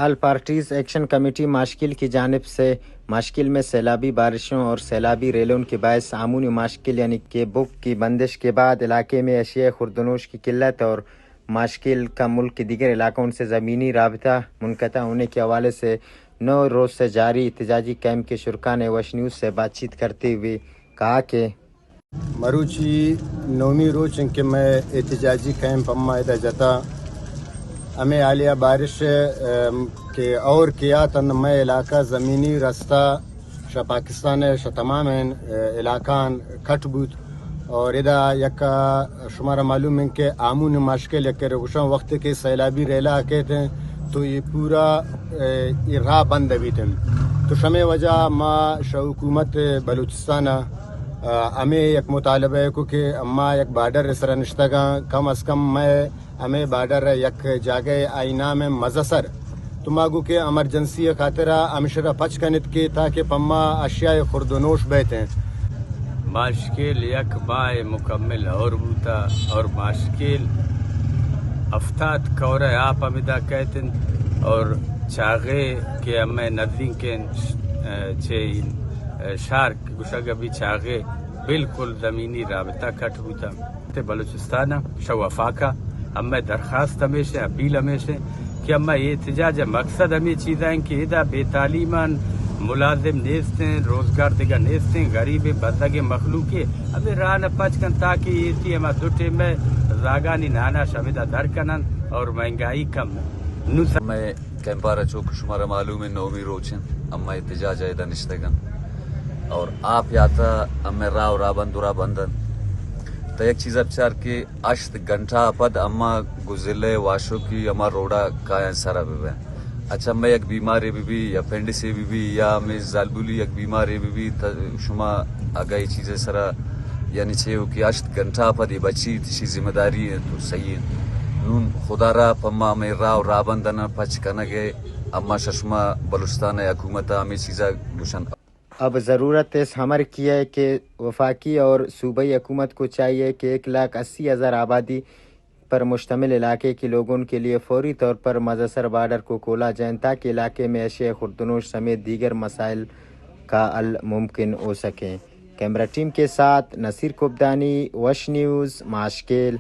All parties action committee ماشکل کی جانب سے ماشکل میں سیلابی بارشوں اور سیلابی ریلوں کے باعث عمومی ماشکل یعنی کہ بک کی بندش کے بعد علاقے میں اشیاء خوردنوش کی قلت اور ماشکل کا ملک کے دیگر علاقوں سے زمینی رابطہ منقطع ہونے کے حوالے سے 9 روز سے جاری احتجاجی کیمپ کے شرکاء نے وش نیوز سے بات چیت کرتے ہوئے کہا کہ مروچی نومی روز ان کے میں احتجاجی کیمپ اما ادا جاتا ہمیں عالیہ بارش کے اور کیا تن میں علاقہ زمینی رستہ شا پاکستان شا تمام علاقان کٹ بود اور ادا یکا شمارا معلوم ہے کہ آمون مشکل یک روشن وقت کے سیلابی ریلا کہتے ہیں تو یہ پورا یہ راہ بند بھی تھے تو شمع وجہ ما شا حکومت بلوچستان ہمیں یک مطالبہ ہے کہ اما یک بارڈر سر نشتگاں کم از کم میں ہمیں بارڈر یک جاگہ آئینہ میں مزسر تو ماگو کہ ایمرجنسی خاطرہ ہمشرہ پچ کنت کے تاکہ پما اشیاء خوردنوش بیٹھیں ماشکل یک ماہ مکمل اور بوتا اور ماشکل افتاد کورہ آپ امیدہ کہتن اور چاغے کے ہمیں ندرین کے چھین شارک گشاگا بھی چاغے بالکل زمینی رابطہ کٹ ہوتا بلوچستان شوافاکا ہمیں درخواست ہمیشہ اپیل ہمیشہ کہ ہمیں یہ احتجاج مقصد ہمیں چیزیں ہیں کہ ادا بے تعلیمان ملازم نیستیں روزگار دیگا نیستیں غریب بندگ مخلوق ہمیں راہ نہ پچ کن تاکہ یہ تھی ہمیں دوٹے میں زاگانی نانا شمیدہ در کنن اور مہنگائی کم میں کیمپارا چوک شمارا معلوم ہے 9 روچن اما احتجاج ہے دنشتگن اور آپ یاتا ہمیں راہ و رابندورا بندن تو ایک چیز ابچار کہ اشت گھنٹہ پد اما گزلے واشو کی اما روڈا کائن سارا بھی اچھا میں ایک بیماری بھی یا پینڈ سے بھی یا میں زالبولی ایک بیماری بھی شما آگاہ یہ چیزیں سرا یعنی چھے ہو کہ اشت گھنٹہ پد یہ بچی تیشی ذمہ داری ہے تو صحیح ہے نون خدا را پما میں راہ و رابندن پچ کنگے اما ششما بلوچستان حکومت ہمیں چیزیں گوشن اب ضرورت اس ہمر کی ہے کہ وفاقی اور صوبائی حکومت کو چاہیے کہ 1,80,000 آبادی پر مشتمل علاقے کے لوگوں کے لیے فوری طور پر مزسر بارڈر کو کھولا جائے تاکہ علاقے میں اشیاء خوردنوش سمیت دیگر مسائل کا حل ممکن ہو سکے۔ کیمرہ ٹیم کے ساتھ نصیر کبدانی، وش نیوز، ماشکل۔